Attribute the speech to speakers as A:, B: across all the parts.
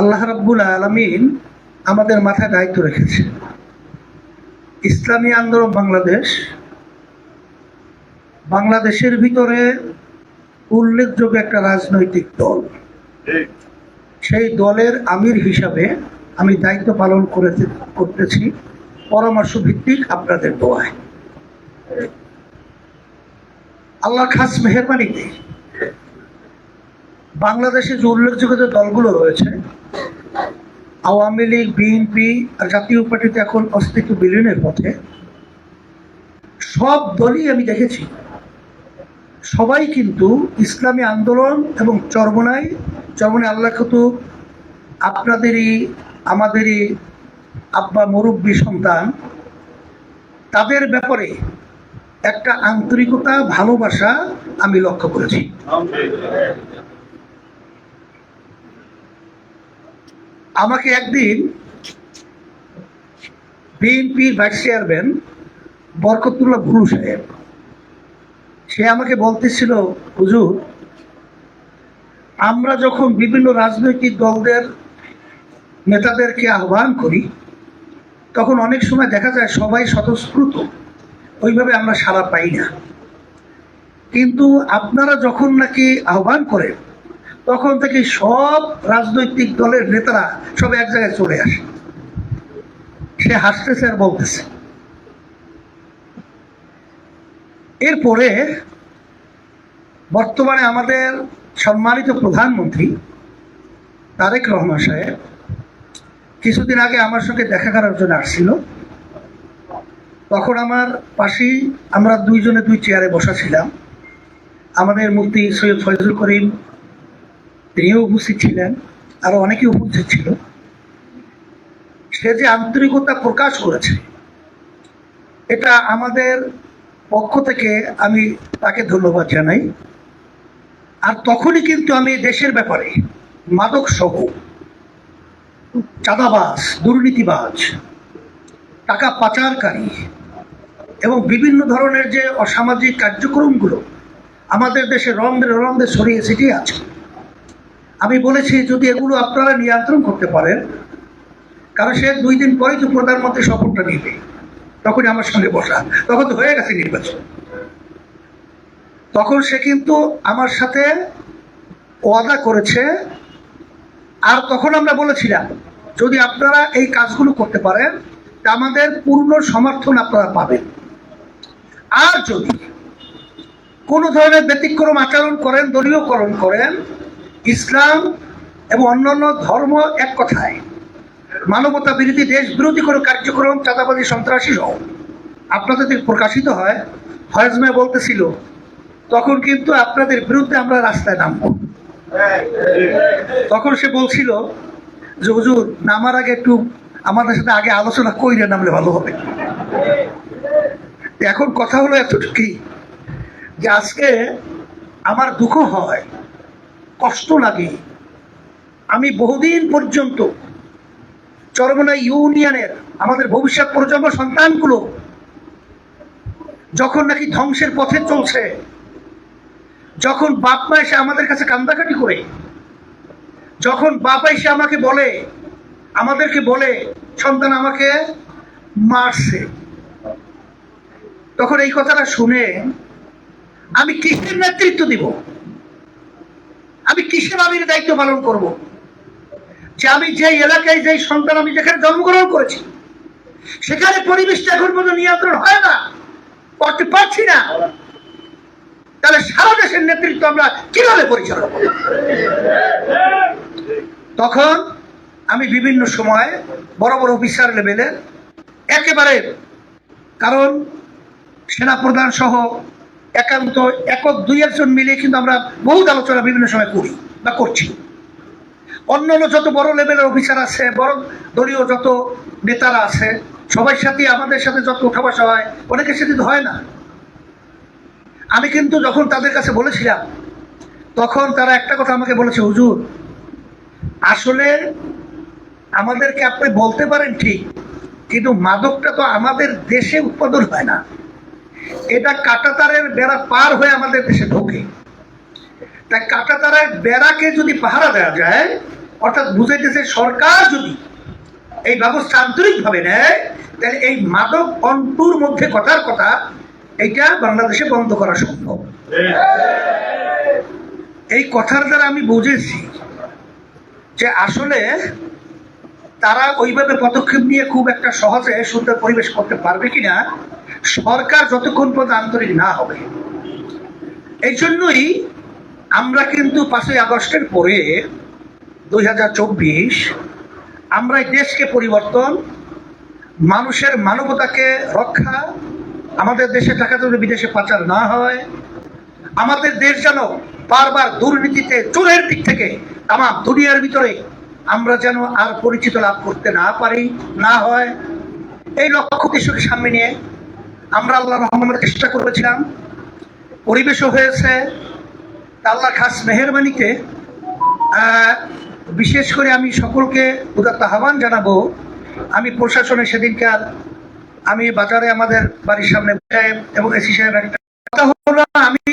A: আল্লাহ রাব্বুল আলামিন আমাদের মাথায় দায়িত্ব রেখেছে। ইসলামী আন্দোলন বাংলাদেশের ভিতরে উল্লেখযোগ্য একটা রাজনৈতিক দল। সেই দলের আমির হিসাবে আমি দায়িত্ব পালন করতেছি পরামর্শ ভিত্তিক আপনাদের দোয়ায়। আল্লাহ খাস মেহেরবানিতে বাংলাদেশে যে উল্লেখযোগ্য যে দলগুলো রয়েছে, আওয়ামী লীগ, বিএনপি আর জাতীয় পার্টিতে এখন অস্তিত্ব বিলীনের পথে, সব দলই আমি দেখেছি সবাই কিন্তু ইসলামী আন্দোলন এবং চরমনাই আল্লাহ কত আমাদেরই আব্বা মুরব্বী সন্তান, তাদের ব্যাপারে একটা আন্তরিকতা, ভালোবাসা আমি লক্ষ্য করেছি। আমাকে একদিন বিএনপির ভাইস চেয়ারম্যান বরকতুল্লাহ ভুলু সাহেব, সে আমাকে বলতেছিল, হুজুর, আমরা যখন বিভিন্ন রাজনৈতিক দলদের নেতাদেরকে আহ্বান করি তখন অনেক সময় দেখা যায় সবাই স্বতঃস্ফূর্ত, ওইভাবে আমরা সাড়া পাই না, কিন্তু আপনারা যখন নাকি আহ্বান করেন তখন থেকে সব রাজনৈতিক দলের নেতারা সব এক জায়গায় চলে আসে। সে হাসতেছে আর বলতেছে। এরপরে বর্তমানে আমাদের সম্মানিত প্রধানমন্ত্রী তারেক রহমান সাহেব কিছুদিন আগে আমার সঙ্গে দেখা করার জন্য আসছিল। তখন আমার পাশেই আমরা দুইজনে দুই চেয়ারে বসা ছিলাম। আমাদের মুফতি সৈয়দ ফয়জুল করিম তিনিও উপস্থিত ছিলেন, আরো অনেকে উপস্থিত ছিল। সে যে আন্তরিকতা প্রকাশ করেছে, এটা আমাদের পক্ষ থেকে আমি তাকে ধন্যবাদ জানাই। আর তখনই কিন্তু আমি দেশের ব্যাপারে মাদক সহ চাঁদাবাজ, দুর্নীতিবাজ, টাকা পাচারকারী এবং বিভিন্ন ধরনের যে অসামাজিক কার্যক্রমগুলো আমাদের দেশে রন্ধে ছড়িয়ে ছিটিয়ে আছে, আমি বলেছি যদি এগুলো আপনারা নিয়ন্ত্রণ করতে পারেন, কারণ সে 2 দিন পরেই তো প্রধানমন্ত্রী শপথটা নিবে, তখনই আমার সঙ্গে বসা, তখন তো হয়ে গেছে নির্বাচন। তখন সে কিন্তু আমার সাথে ওয়াদা করেছে। আর তখন আমরা বলেছিলাম যদি আপনারা এই কাজগুলো করতে পারেন তা আমাদের পূর্ণ সমর্থন আপনারা পাবেন। আর যদি কোনো ধরনের ব্যতিক্রম আচরণ করেন, দলীয়করণ করেন, ইসলাম এবং অন্যান্য ধর্ম এক কথায় মানবতা বিরোধী, দেশ বিরোধী কোনো কার্যক্রম, চাঁদাবাজি, সন্ত্রাসী সহ আপনাদের প্রকাশিত হয়, ফয়েজ ভাই বলতেছিল, তখন কিন্তু আপনাদের বিরুদ্ধে আমরা রাস্তায় নামবো। তখন সে বলছিল যে হুজুর, নামার আগে একটু আমাদের সাথে আগে আলোচনা কইরে নামলে ভালো হবে। এখন কথা হলো এতটুকুই যে আজকে আমার দুঃখ হয়, কষ্ট লাগে। আমি বহুদিন পর্যন্ত চরমনাই ইউনিয়নের আমাদের ভবিষ্যৎ প্রজন্ম সন্তানগুলো যখন নাকি ধ্বংসের পথে চলছে, যখন বাপ মা এসে আমাদের কাছে কান্দাকাটি করে, যখন বাবা এসে আমাদেরকে বলে সন্তান আমাকে মারছে, তখন এই কথাটা শুনে আমি কিসের নেতৃত্ব দিব? আমি কিসের আমির দায়িত্ব পালন করব? যে আমি যে এলাকায়, যে সন্তান আমি যেখানে জন্মগ্রহণ করেছি, সেখানে পরিবেশটা এখন পর্যন্ত নিয়ন্ত্রণ হয় না, করতে পারছি না, তাহলে সারা দেশের নেতৃত্ব আমরা কিভাবে পরিচালনা করব? তখন আমি বিভিন্ন সময় বড় বড় অফিসার লেভেলে একেবারে, কারণ সেনাপ্রধান সহ একান্ত একক 2-1 জন মিলে কিন্তু আমরা বহুত আলোচনা বিভিন্ন সময় করি বা করছি। অন্যান্য যত বড় লেভেলের অফিসার আছে, বড় দলীয় যত নেতারা আছে, সবার সাথে আমাদের সাথে যত উঠা বসা হয়, অনেকের সাথে তো হয় না। আমি কিন্তু যখন তাদের কাছে বলেছিলাম, তখন তারা একটা কথা আমাকে বলেছে, হুজুর, আসলে আমাদেরকে আপনি বলতে পারেন ঠিক, কিন্তু মাদকটা তো আমাদের দেশে উৎপাদন হয় না, এটা কাঁটাতারের বেড়া পার হয়ে আমাদের দেশে ঢোকে। তাই কাঁটাতারের বেড়াকে যদি পাহারা দেওয়া যায় অর্থাৎ বুঝাইতেছে সরকার যদি এই ব্যবস্থা আন্তরিকভাবে নেয় তাহলে এই মাদক অন্তুর মধ্যে কথার কথা এইটা বাংলাদেশে বন্ধ করা সম্ভব। এই কথার দ্বারা আমি বুঝেছি যে আসলে তারা ওইভাবে পদক্ষেপ নিয়ে খুব একটা সহজে সুন্দর পরিবেশ করতে পারবে কিনা সরকার যতক্ষণ পর্যন্ত আন্তরিক না হবে। এই জন্যই আমরা কিন্তু 5ই আগস্টের পরে 2024 আমরা এই দেশকে পরিবর্তন, মানুষের মানবতাকে রক্ষা, আমাদের দেশে টাকা যেন বিদেশে পাচার না হয়, আমাদের দেশ যেন বারবার দুর্নীতিতে চোরের দিক থেকে তামাম দুনিয়ার ভিতরে আমরা যেন আর পরিচিত লাভ করতে না পারি, না হয়, এই লক্ষ্য উদ্দেশ্যকে সামনে নিয়ে আমরা আল্লাহ রহমানের চেষ্টা করেছিলাম। পরিবেশও হয়েছে। আল্লাহ খাস মেহেরবানিতে বিশেষ করে আমি সকলকে উদাত্ত আহ্বান জানাবো। আমি প্রশাসনে সেদিনকার আমি বাজারে আমাদের বাড়ির সামনে সাহেব এবং এসি সাহেব একটা কথা হলো, আমি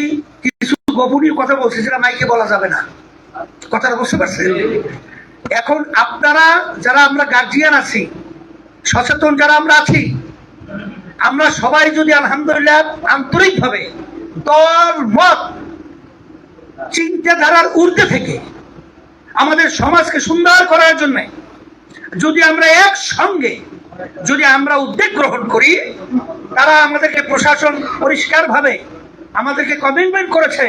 A: কিছু গোপনীয় কথা বলছি যেটা মাইকে বলা যাবে না, কথাটা বুঝতে পারছেন? এখন আপনারা যারা আমরা গার্জিয়ান আছি, সচেতন যারা আমরা আছি, আমরা সবাই যদি আলহামদুলিল্লাহ আন্তরিকভাবে দল মত চিন্তাধারার ঊর্ধ্বে থেকে আমাদের সমাজকে সুন্দর করার জন্য যদি আমরা একসঙ্গে যদি আমরা উদ্যোগ গ্রহণ করি, তারা আমাদেরকে প্রশাসন পরিষ্কারভাবে আমাদেরকে কমিটমেন্ট করেছে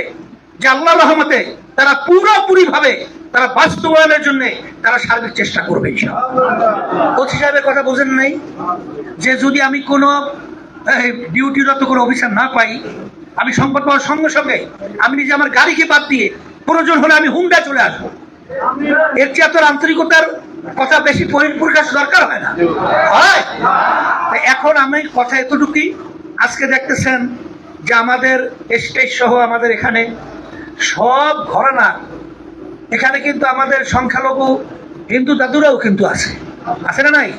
A: যে আল্লাহ রহমতে তারা পুরোপুরি ভাবে তারা বাস্তবায়নের জন্য তারা সার্বিক চেষ্টা করবে। ওসি সাহেবের কথা বোঝেন নাই যে যদি আমি কোনো ডিউটিরত কোনো অফিসার না পাই, আমি সংবাদ পাওয়ার সঙ্গে সঙ্গে আমি নিজে আমার গাড়িকে বাদ দিয়ে প্রয়োজন হলে আমি হুন্ডা চলে আসবো। এর চেয়ে তোর আন্তরিকতার কথা বেশি প্রকাশ দরকার হয় না, হয়? এখন আমি কথা এতটুকুই। আজকে দেখতেছেন যে আমাদের স্টেজ সহ আমাদের এখানে সব ঘরানা, এখানে কিন্তু আমাদের সংখ্যালঘু হিন্দু দাদুরাও কিন্তু আছে না নাই?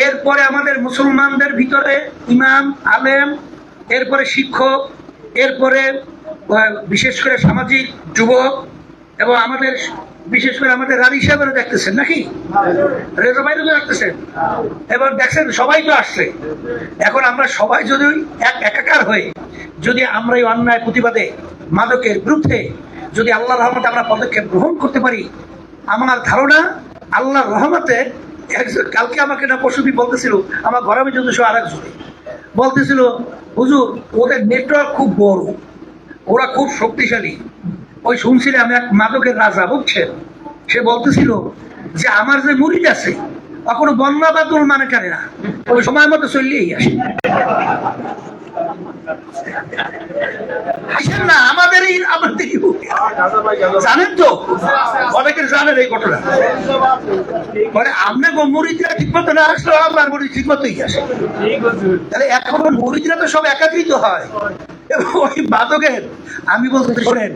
A: এরপরে আমাদের মুসলমানদের ভিতরে ইমাম, আলেম, এরপরে শিক্ষক, এরপরে বিশেষ করে সামাজিক যুবক, এবং আমাদের বিশেষ করে আমাদের রানী সাহেবেরও দেখতেছেন নাকি, রেজা ভাইরও দেখতেছেন, এবার দেখছেন সবাই তো আসছে। এখন আমরা সবাই যদি একাকার হয়ে যদি আমরা এই অন্যায় প্রতিবাদে মাদকের বিরুদ্ধে যদি আল্লাহর রহমতে আমরা পদক্ষেপ গ্রহণ করতে পারি, আমার ধারণা আল্লাহর রহমতে কালকে আমাকে না পশুবি বলতেছিল, আমার ঘরে আমি যদি আর একজনে বলতেছিল, হুজুর ওদের নেটওয়ার্ক খুব বড়, ওরা খুব শক্তিশালী। ওই শুনছিলাম এক মাদকের রাজা, বুঝছেন, সে বলতেছিল যে আমার যে মুরিদ আছে কখনো বন্যা বাদল মানে টানে না, ওই সময় মতো চললেই আসে। হাসেন না, আমাদেরই জানেন তো, অনেকের জানেন এই ঘটনা। মানে আমরা মুরিদরা ঠিক মতো না আসলে আমার মুরিদ ঠিক মতোই আসে। তাহলে এখন মুরিদরা তো সব একাত্রিত হয়, এবং ওই মাদকের আমি বলতে শোনেন,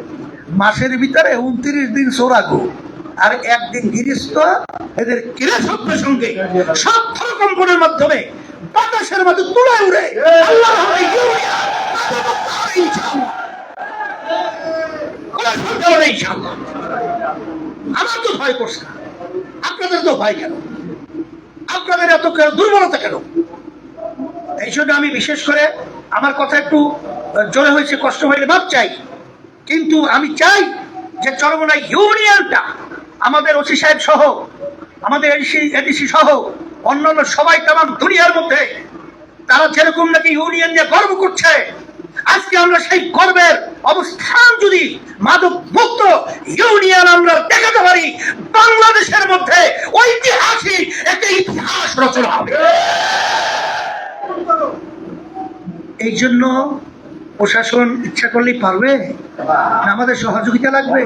A: মাসের ভিতরে 29 দিন সোরাগো আর একদিন গিরিস্ত, এদের কিরে সত্যের সঙ্গে সব কম্পনের মাধ্যমে বাতাসের মধ্যে তুলে উড়ে আমার তো ভয় করছে না, আপনাদের তো ভয় কেন? আপনাদের এত দুর্বলতা কেন? এই জন্য আমি বিশেষ করে আমার কথা একটু জোরে হয়েছে, কষ্ট হইলে মাপ চাই, কিন্তু আমি চাই যে চরমোনাই ইউনিয়নটা আমাদের ওসি সাহেব সহ আমাদের এডিসি সহ অন্যান্য সবাই তামাম দুনিয়ার মধ্যে তারা যেরকম নাকি ইউনিয়ন নিয়ে গর্ব করছে, আজকে আমরা সেই গর্বের অবস্থান যদি মাদক মুক্ত ইউনিয়ন আমরা দেখাতে পারি, বাংলাদেশের মধ্যে ঐতিহাসিক একটা ইতিহাস রচনা হবে। এই জন্য প্রশাসন ইচ্ছা করলেই পারবে না, আমাদের সহযোগিতা লাগবে?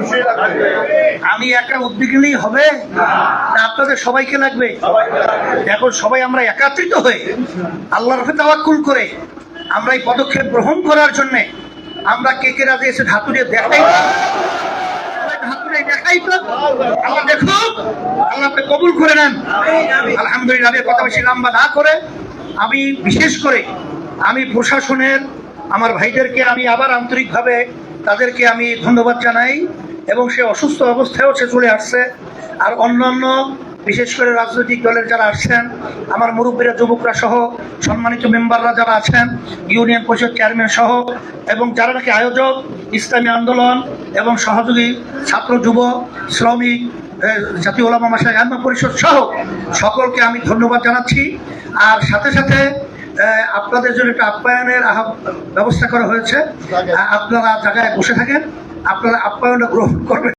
A: আমি একা উদ্যোগ নিলেই হবে না, আপনাদের সবাইকে লাগবে? এখন সবাই আমরা একাত্রিত হয়ে আল্লাহর উপরে তাওয়াক্কুল করে আমরা এই পদক্ষেপ গ্রহণ করার জন্য আমরা কে কে রাজি এসে ধাতুরে দেখাই, আল্লাহ দেখুন, আল্লাহ কবুল করে নেন। আলহামদুলিল্লাহ। কথা বেশি লম্বা না করে আমি বিশেষ করে আমি প্রশাসনের আমার ভাইদেরকে আমি আবার আন্তরিকভাবে তাদেরকে আমি ধন্যবাদ জানাই, এবং সে অসুস্থ অবস্থায়ও সে চলে আসছে। আর অন্যান্য বিশেষ করে রাজনৈতিক দলের যারা আসছেন, আমার মুরব্বীরা, যুবকরা সহ সম্মানিত মেম্বাররা যারা আছেন, ইউনিয়ন পরিষদ চেয়ারম্যান সহ, এবং যারা নাকি আয়োজক, ইসলামী আন্দোলন এবং সহযোগী ছাত্র, যুব, শ্রমিক, জাতীয় ওলামা মাশায়েখ আইম্মা পরিষদ সহ সকলকে আমি ধন্যবাদ জানাচ্ছি। আর সাথে সাথে আপনাদের জন্য একটা আপ্যায়নের ব্যবস্থা করা হয়েছে। আপনারা জায়গায় বসে থাকেন, আপনারা আপ্যায়নটা গ্রহণ করবেন।